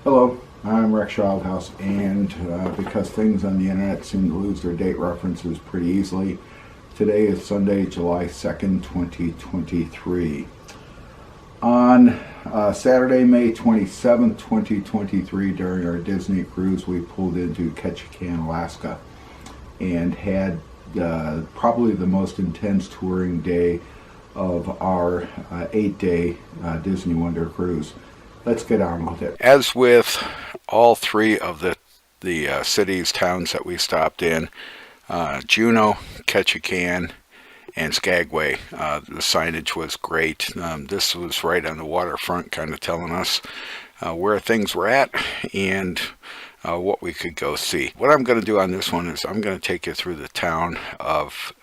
Hello, I'm Rex Childhouse, and because things on the internet seem to lose their date references pretty easily, today is Sunday, July 2nd, 2023. On Saturday, May 27th, 2023, during our Disney cruise, we pulled into Ketchikan, Alaska, and had probably the most intense touring day of our 8-day Disney Wonder cruise. Let's get on with it. As with all three of the cities, towns that we stopped in, Juneau, Ketchikan, and Skagway, the signage was great. This was right on the waterfront, kind of telling us where things were at and what we could go see. What I'm going to do on this one is I'm going to take you through the town of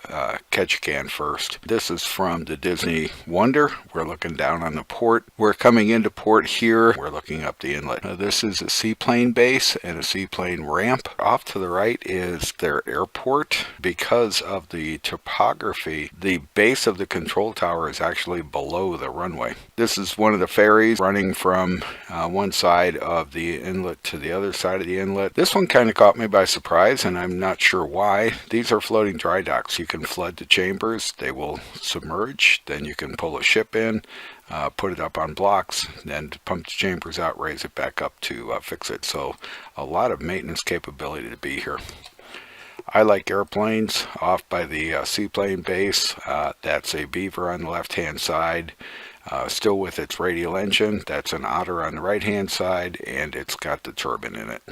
Ketchikan first. This is from the Disney Wonder. We're looking down on the port. We're coming into port here. We're looking up the inlet. This is a seaplane base and a seaplane ramp. Off to the right is their airport. Because of the topography, the base of the control tower is actually below the runway. This is one of the ferries running from one side of the inlet to the other side of the inlet. This one kind of caught me by surprise, and I'm not sure why. These are floating dry docks. You can flood the chambers, they will submerge, then you can pull a ship in, put it up on blocks, then pump the chambers out, raise it back up to fix it. So a lot of maintenance capability to be here. I like airplanes. Off by the seaplane base, that's a Beaver on the left hand side, still with its radial engine. That's an Otter on the right hand side, and it's got the turbine in it.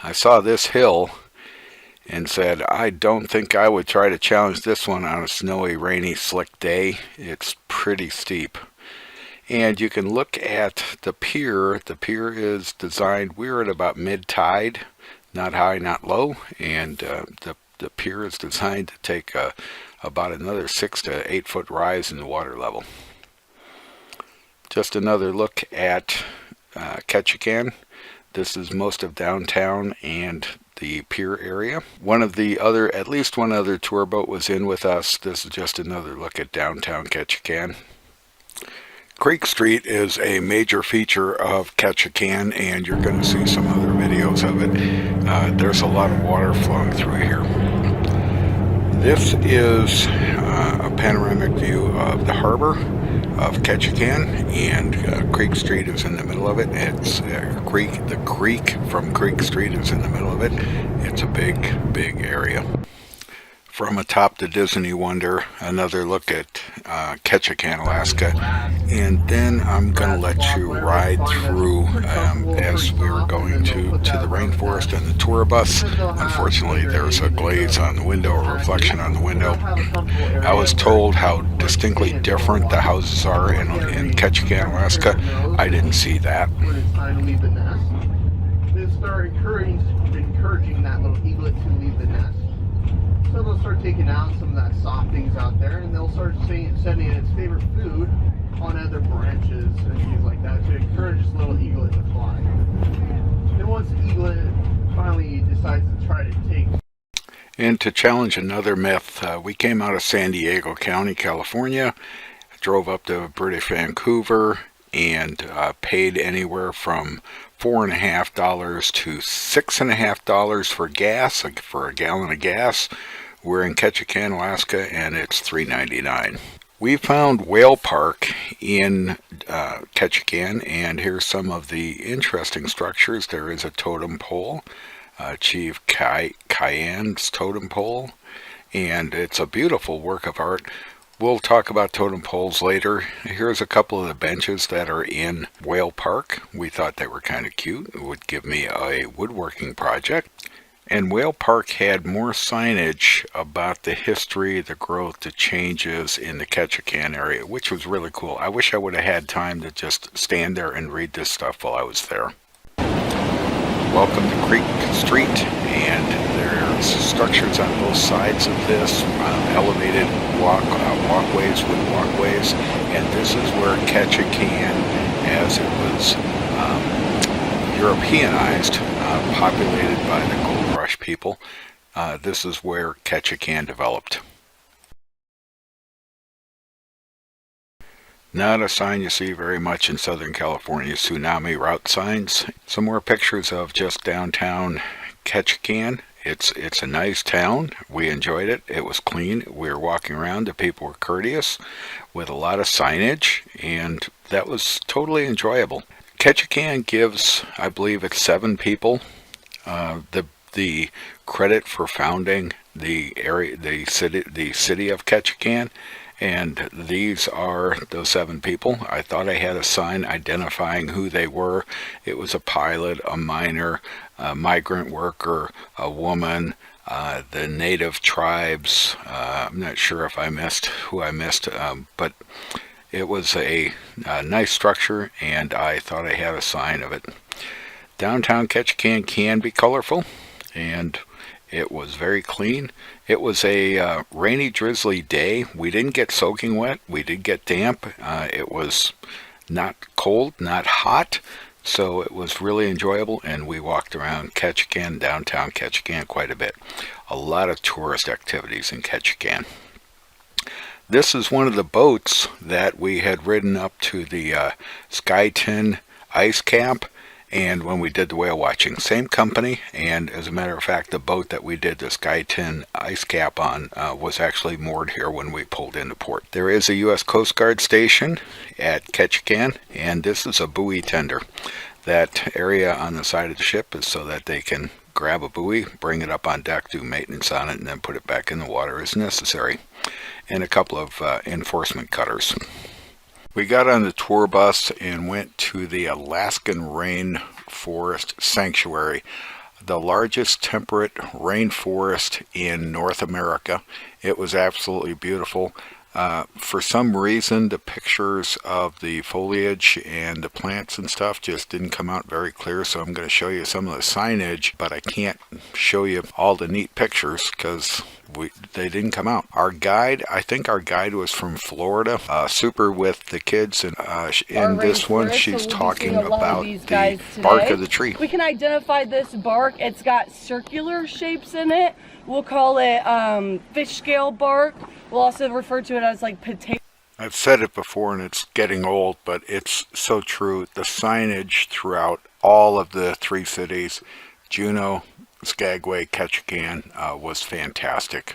I saw this hill and said, I don't think I would try to challenge this one on a snowy, rainy, slick day. It's pretty steep. And you can look at the pier. The pier is designed, we're at about mid-tide, not high, not low, and the pier is designed to take about another 6 to 8 foot rise in the water level. Just another look at Ketchikan. This is most of downtown and the pier area. At least one other tour boat was in with us. This is just another look at downtown Ketchikan. Creek Street is a major feature of Ketchikan, and you're going to see some other videos of it. There's a lot of water flowing through here. This is a panoramic view of the harbor of Ketchikan, and Creek Street is in the middle of it. It's the creek from Creek Street is in the middle of it. It's a big area. From atop the Disney Wonder, another look at Ketchikan, Alaska, and then I'm going to let you ride through as we were going to the Rainforest and the tour bus. Unfortunately, there's a glaze on the window, a reflection on the window. I was told how distinctly different the houses are in Ketchikan, Alaska. I didn't see that. When it's time to leave the nest, they start encouraging that little eaglet to leave the nest. So they'll start taking out some of that soft things out there, and they'll start sending its favorite food on other branches and things like that to encourage this little eaglet to fly. Then once the eaglet finally decides to try to take. And to challenge another myth, we came out of San Diego County, California, drove up to British Vancouver, and paid anywhere from $4.50 to $6.50 for gas, for a gallon of gas. We're in Ketchikan, Alaska, and it's $3.99. We found Whale Park in Ketchikan, and here's some of the interesting structures. There is a totem pole, Chief Cayenne's totem pole, and it's a beautiful work of art. We'll talk about totem poles later. Here's a couple of the benches that are in Whale Park. We thought they were kind of cute. It would give me a woodworking project. And Whale Park had more signage about the history, the growth, the changes in the Ketchikan area, which was really cool. I wish I would have had time to just stand there and read this stuff while I was there. Welcome to Creek Street, and there's structures on both sides of this, elevated walkways with walkways, and this is where Ketchikan, as it was Europeanized, populated by the Gold Rush people, this is where Ketchikan developed. Not a sign you see very much in Southern California, tsunami route signs. Some more pictures of just downtown Ketchikan. It's a nice town. We enjoyed it. It was clean. We were walking around. The people were courteous with a lot of signage, and that was totally enjoyable. Ketchikan gives, I believe it's 7 people, the credit for founding the area, the city of Ketchikan. And these are those 7 people. I thought I had a sign identifying who they were. It was a pilot, a miner, a migrant worker, a woman, the native tribes. I'm not sure if I missed who I missed, but it was a nice structure, and I thought I had a sign of it. Downtown Ketchikan can be colorful, and it was very clean. It was a rainy, drizzly day. We didn't get soaking wet. We did get damp. It was not cold, not hot, so it was really enjoyable, and we walked around Ketchikan, downtown Ketchikan, quite a bit. A lot of tourist activities in Ketchikan. This is one of the boats that we had ridden up to the Skyton ice cap, and when we did the whale watching, same company. And as a matter of fact, the boat that we did the Skyton ice cap on was actually moored here when we pulled into port. There is a U.S. Coast Guard station at Ketchikan, and this is a buoy tender. That area on the side of the ship is so that they can grab a buoy, bring it up on deck, do maintenance on it, and then put it back in the water as necessary. And a couple of enforcement cutters. We got on the tour bus and went to the Alaskan Rainforest Sanctuary, the largest temperate rainforest in North America. It was absolutely beautiful. For some reason, the pictures of the foliage and the plants and stuff just didn't come out very clear, so I'm going to show you some of the signage, but I can't show you all the neat pictures because they didn't come out. Our guide, I think our guide was from Florida, super with the kids, and in this one she's talking about the bark of the tree. We can identify this bark. It's got circular shapes in it. We'll call it fish scale bark. We'll also refer to it as like potato. I've said it before and it's getting old, but it's so true. The signage throughout all of the 3 cities, Juneau, Skagway, Ketchikan, was fantastic.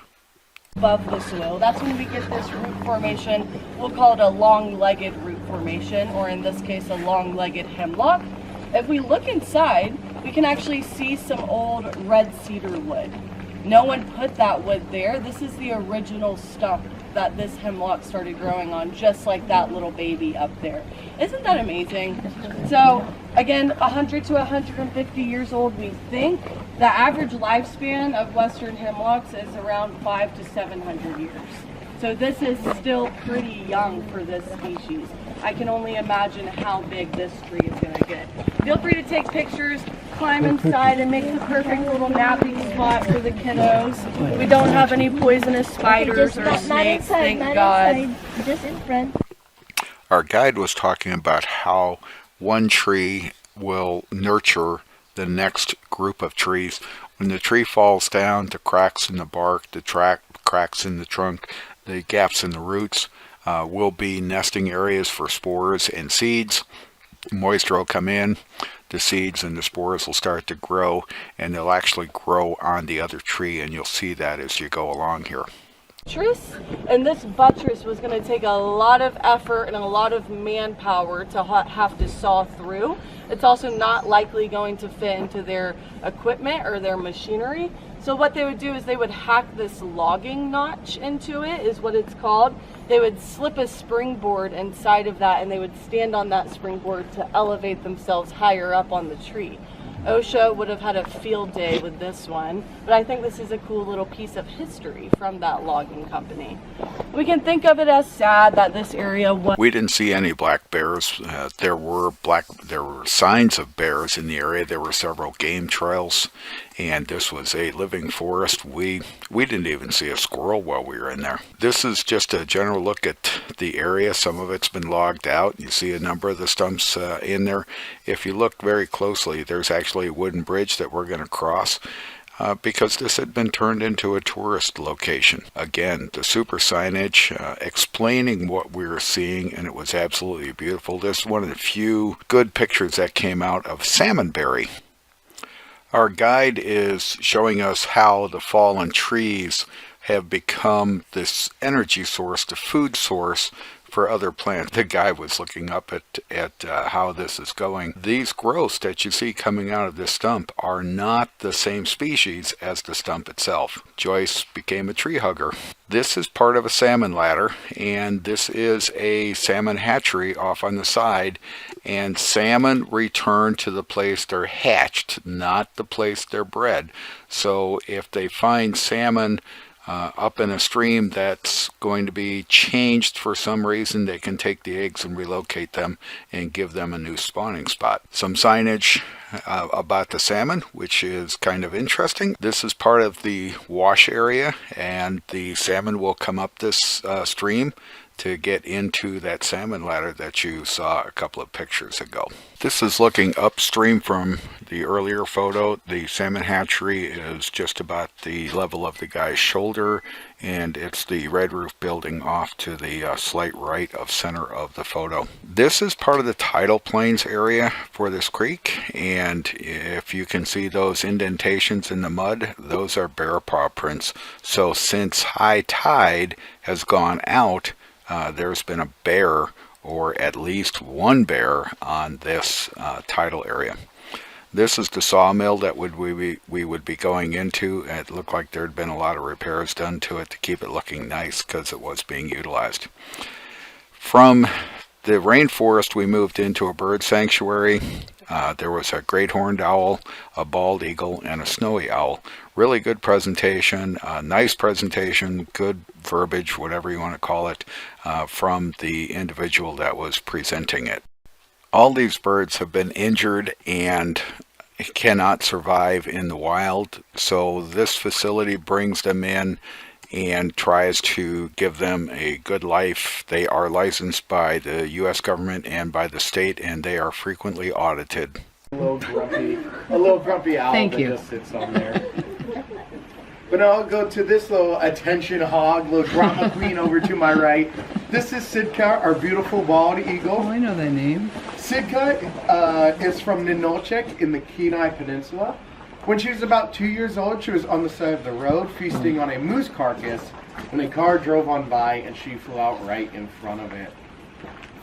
Above the soil. That's when we get this root formation. We'll call it a long-legged root formation, or in this case, a long-legged hemlock. If we look inside, we can actually see some old red cedar wood. No one put that wood there. This is the original stump that this hemlock started growing on, just like that little baby up there. Isn't that amazing? So again, 100 to 150 years old, we think. The average lifespan of western hemlocks is around 500 to 700 years. So this is still pretty young for this species. I can only imagine how big this tree is going to get. Feel free to take pictures, climb inside, and make the perfect little napping spot for the kiddos. We don't have any poisonous spiders or snakes, thank God. Just in front. Our guide was talking about how one tree will nurture the next group of trees. When the tree falls down, the cracks in the bark, the cracks in the trunk, the gaps in the roots will be nesting areas for spores and seeds. Moisture will come in, the seeds and the spores will start to grow, and they'll actually grow on the other tree, and you'll see that as you go along here. Buttress, and this buttress was going to take a lot of effort and a lot of manpower to have to saw through. It's also not likely going to fit into their equipment or their machinery. So what they would do is they would hack this logging notch into it, is what it's called. They would slip a springboard inside of that, and they would stand on that springboard to elevate themselves higher up on the tree. OSHA would have had a field day with this one, but I think this is a cool little piece of history from that logging company. We can think of it as sad that this area was... We didn't see any black bears. There were signs of bears in the area. There were several game trails, and this was a living forest. We didn't even see a squirrel while we were in there. This is just a general look at the area. Some of it's been logged out. You see a number of the stumps in there. If you look very closely, there's actually a wooden bridge that we're going to cross. because this had been turned into a tourist location. Again, the super signage explaining what we were seeing, and it was absolutely beautiful. This is one of the few good pictures that came out of Salmonberry. Our guide is showing us how the fallen trees have become this energy source, the food source for other plants. The guy was looking up at how this is going. These growths that you see coming out of this stump are not the same species as the stump itself. Joyce became a tree hugger. This is part of a salmon ladder, and this is a salmon hatchery off on the side, and salmon return to the place they're hatched, not the place they're bred. So if they find salmon up in a stream that's going to be changed for some reason, they can take the eggs and relocate them and give them a new spawning spot. Some signage about the salmon, which is kind of interesting. This is part of the wash area, and the salmon will come up this stream to get into that salmon ladder that you saw a couple of pictures ago. This is looking upstream from the earlier photo. The salmon hatchery is just about the level of the guy's shoulder, and it's the red roof building off to the slight right of center of the photo. This is part of the tidal plains area for this creek, and if you can see those indentations in the mud, those are bear paw prints. So since high tide has gone out, there's been a bear, or at least one bear, on this tidal area. This is the sawmill that we would be going into. It looked like there had been a lot of repairs done to it to keep it looking nice because it was being utilized. From the rainforest, we moved into a bird sanctuary. There was a great horned owl, a bald eagle, and a snowy owl. Really good presentation, nice presentation, good verbiage, whatever you want to call it, from the individual that was presenting it. All these birds have been injured and cannot survive in the wild, so this facility brings them in and tries to give them a good life. They are licensed by the U.S. government and by the state, and they are frequently audited. A little grumpy owl. Thank that you. Just sits on there. But now I'll go to this little attention hog, little drama queen over to my right. This is Sitka, our beautiful bald Oh, eagle. I know that name. Sitka is from Ninilchik in the Kenai Peninsula. When she was about 2 years old, she was on the side of the road feasting on a moose carcass when a car drove on by and she flew out right in front of it.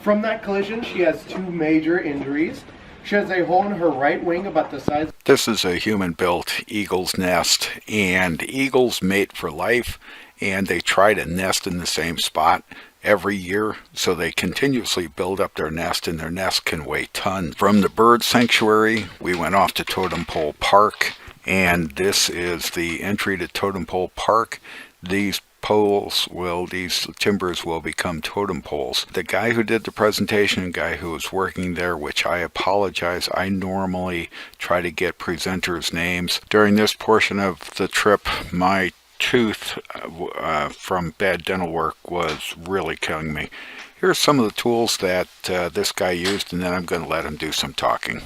From that collision, she has 2 major injuries. She has a hole in her right wing about the size. This is a human-built eagle's nest, and eagles mate for life, and they try to nest in the same spot every year, so they continuously build up their nest, and their nest can weigh tons. From the bird sanctuary, we went off to Totem Pole Park, and this is the entry to Totem Pole Park. These timbers will become totem poles. The guy who did the presentation, guy who was working there, which I apologize, I normally try to get presenters' names. During this portion of the trip, my tooth from bad dental work was really killing me. Here's some of the tools that this guy used, and then I'm going to let him do some talking.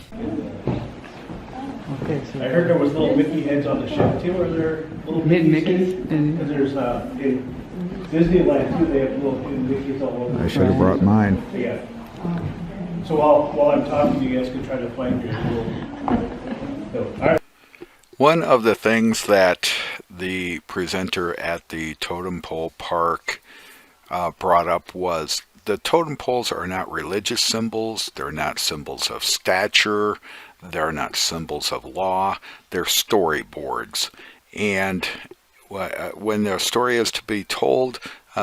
Okay, so I heard there was little Mickey heads on the ship too. Are there little Mickey's? Because there's in Disneyland too, they have little Mickeys all over. I should have brought mine. Yeah. So while I'm talking, you guys can try to find your little. So, all right. One of the things that the presenter at the Totem Pole Park brought up was the totem poles are not religious symbols. They're not symbols of stature. They're not symbols of law. They're storyboards. And when the story is to be told,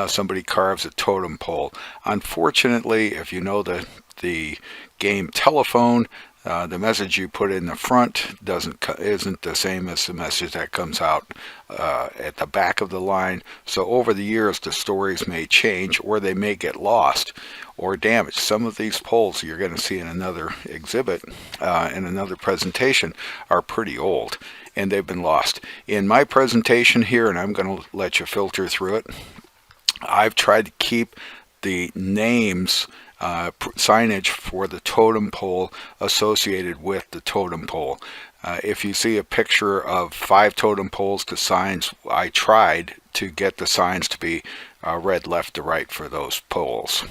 somebody carves a totem pole. Unfortunately, if you know the game telephone, the message you put in the front isn't the same as the message that comes out at the back of the line. So over the years, the stories may change, or they may get lost or damaged. Some of these poles you're going to see in another exhibit, in another presentation, are pretty old, and they've been lost. In my presentation here, and I'm going to let you filter through it, I've tried to keep the names signage for the totem pole associated with the totem pole. If you see a picture of 5 totem poles, the signs, I tried to get the signs to be read left to right for those poles.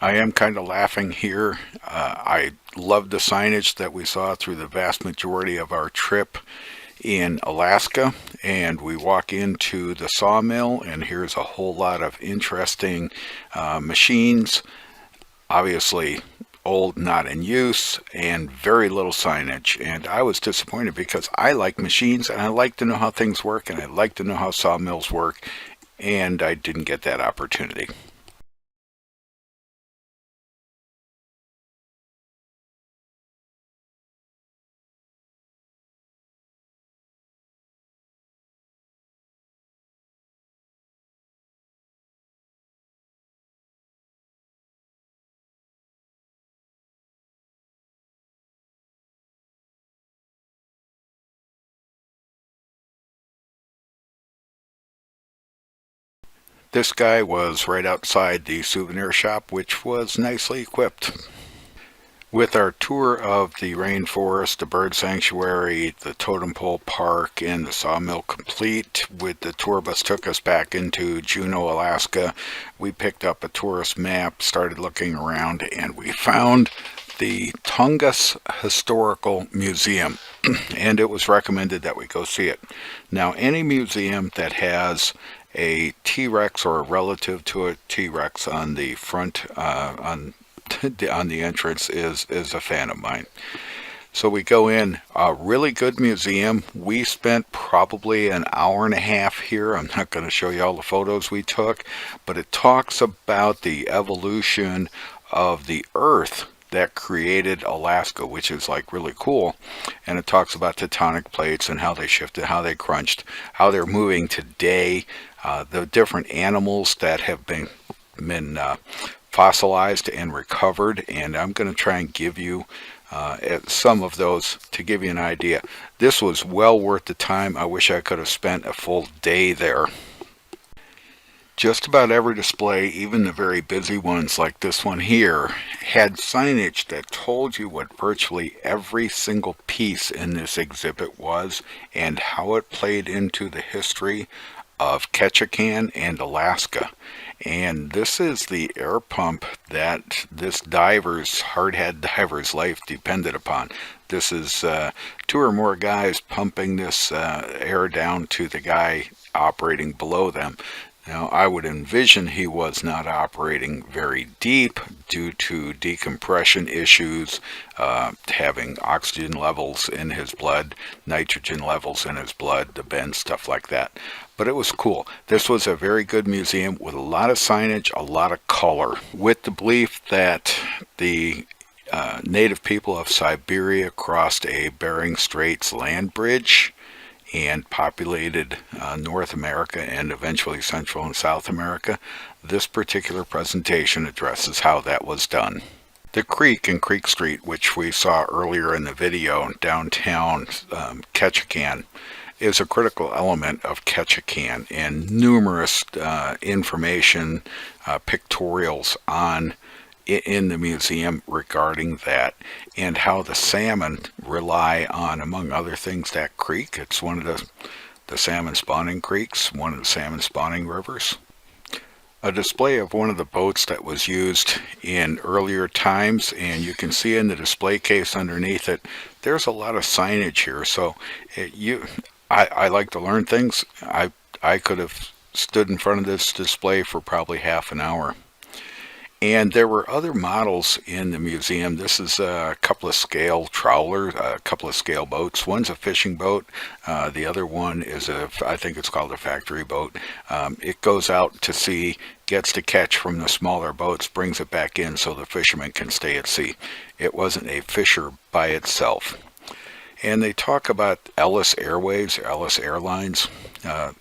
I am kind of laughing here. I love the signage that we saw through the vast majority of our trip in Alaska, and we walk into the sawmill and here's a whole lot of interesting machines, obviously old, not in use, and very little signage. And I was disappointed because I like machines and I like to know how things work and I like to know how sawmills work, and I didn't get that opportunity. This guy was right outside the souvenir shop, which was nicely equipped. With our tour of the rainforest, the bird sanctuary, the totem pole park, and the sawmill complete, with the tour bus took us back into Juneau, Alaska, we picked up a tourist map, started looking around, and we found the Tongass Historical Museum, and it was recommended that we go see it. Now, any museum that has a T-Rex or a relative to a T-Rex on the front, on the entrance is a fan of mine. So we go in, a really good museum. We spent probably an hour and a half here. I'm not going to show you all the photos we took, but it talks about the evolution of the Earth that created Alaska, which is like really cool. And it talks about tectonic plates and how they shifted, how they crunched, how they're moving today, the different animals that have been fossilized and recovered. And I'm going to try and give you some of those to give you an idea. This was well worth the time. I wish I could have spent a full day there. Just about every display, even the very busy ones like this one here, had signage that told you what virtually every single piece in this exhibit was and how it played into the history of Ketchikan and Alaska. And this is the air pump that this hardhead diver's life depended upon. This is 2 or more guys pumping this air down to the guy operating below them. Now, I would envision he was not operating very deep due to decompression issues, having oxygen levels in his blood, nitrogen levels in his blood, the bend, stuff like that. But it was cool. This was a very good museum with a lot of signage, a lot of color, with the belief that the native people of Siberia crossed a Bering Straits land bridge and populated North America and eventually Central and South America. This particular presentation addresses how that was done. The creek in Creek Street, which we saw earlier in the video, downtown Ketchikan, is a critical element of Ketchikan, and numerous information, pictorials in the museum regarding that, and how the salmon rely on, among other things, that creek. It's one of the salmon spawning creeks, one of the salmon spawning rivers. A display of one of the boats that was used in earlier times, and you can see in the display case underneath it, there's a lot of signage here. So I like to learn things. I could have stood in front of this display for probably half an hour. And there were other models in the museum. This is a couple of scale trawlers, a couple of scale boats. One's a fishing boat. The other one is I think it's called a factory boat. It goes out to sea, gets to catch from the smaller boats, brings it back in so the fishermen can stay at sea. It wasn't a fisher by itself. And they talk about Ellis Airways, Ellis Airlines,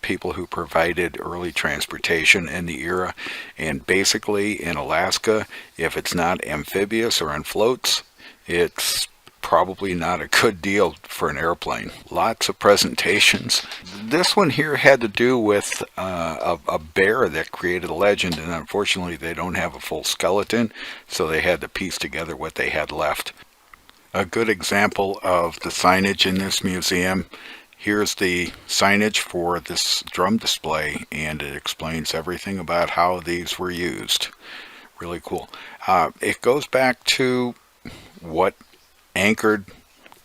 people who provided early transportation in the era. And basically in Alaska, if it's not amphibious or on floats, it's probably not a good deal for an airplane. Lots of presentations. This one here had to do with a bear that created a legend, and unfortunately they don't have a full skeleton, so they had to piece together what they had left. A good example of the signage in this museum. Here's the signage for this drum display, and it explains everything about how these were used. Really cool. It goes back to what anchored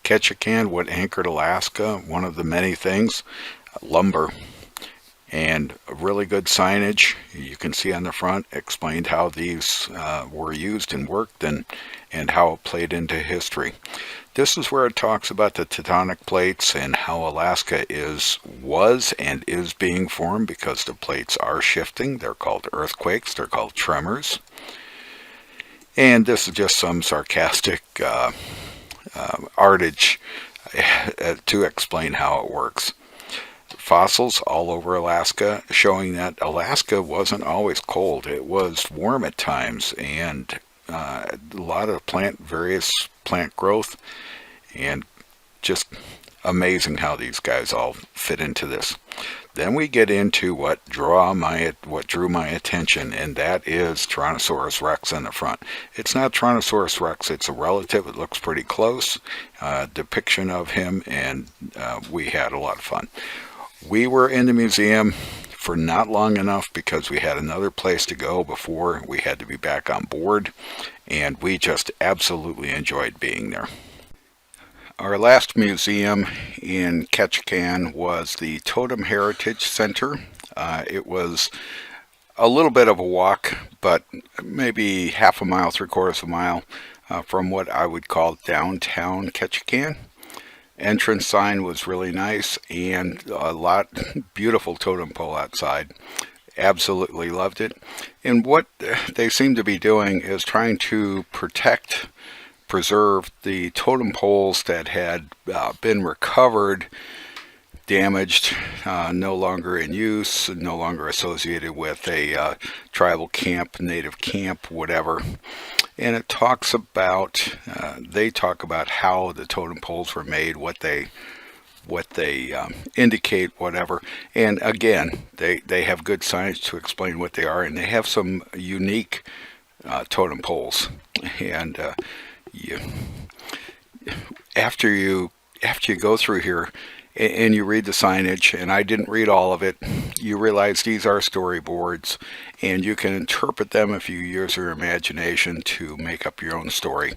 Ketchikan, what anchored Alaska, one of the many things, lumber. And a really good signage, you can see on the front, explained how these were used and worked, and how it played into history. This is where it talks about the tectonic plates and how Alaska was and is being formed because the plates are shifting. They're called earthquakes, they're called tremors. And this is just some sarcastic artage to explain how it works. Fossils all over Alaska showing that Alaska wasn't always cold. It was warm at times, and a lot of various plant growth, and just amazing how these guys all fit into this. Then we get into what drew my attention, and that is Tyrannosaurus Rex in the front. It's not Tyrannosaurus Rex, it's a relative. It looks pretty close, depiction of him, and we had a lot of fun. We were in the museum for not long enough because we had another place to go before we had to be back on board, and we just absolutely enjoyed being there. Our last museum in Ketchikan was the Totem Heritage Center. It was a little bit of a walk, but maybe half a mile, 3/4 of a mile from what I would call downtown Ketchikan. Entrance sign was really nice, and beautiful totem pole outside. Absolutely loved it. And what they seem to be doing is trying to preserve the totem poles that had been recovered, damaged, no longer in use, no longer associated with a tribal camp, native camp, whatever. And it talks about, they talk about how the totem poles were made, what they indicate, whatever. And again, they have good science to explain what they are, and they have some unique totem poles. And after you go through here and you read the signage, and I didn't read all of it, you realize these are storyboards, and you can interpret them if you use your imagination to make up your own story.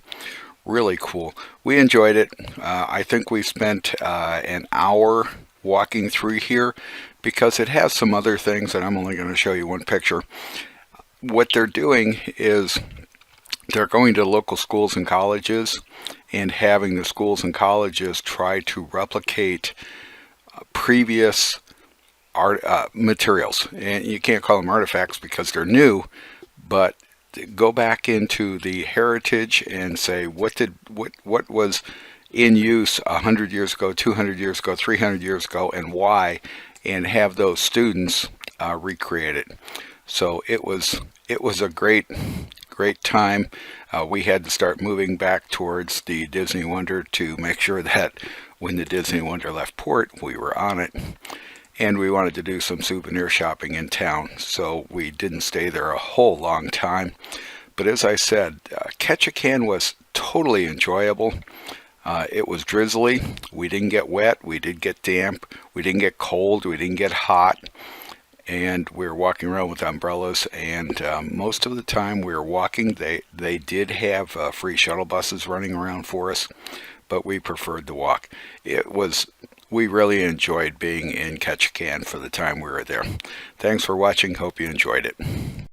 Really cool. We enjoyed it. I think we spent an hour walking through here because it has some other things, and I'm only going to show you one picture. What they're doing is they're going to local schools and colleges and having the schools and colleges try to replicate previous art materials. And you can't call them artifacts because they're new, but go back into the heritage and say what was in use 100 years ago, 200 years ago, 300 years ago, and why, and have those students recreate it. So it was a great time. We had to start moving back towards the Disney Wonder to make sure that when the Disney Wonder left port, we were on it. And we wanted to do some souvenir shopping in town, so we didn't stay there a whole long time. But as I said, Ketchikan was totally enjoyable. It was drizzly. We didn't get wet. We did get damp. We didn't get cold. We didn't get hot. And we were walking around with umbrellas. And most of the time we were walking, they did have free shuttle buses running around for us, but we preferred to walk. We really enjoyed being in Ketchikan for the time we were there. Thanks for watching. Hope you enjoyed it.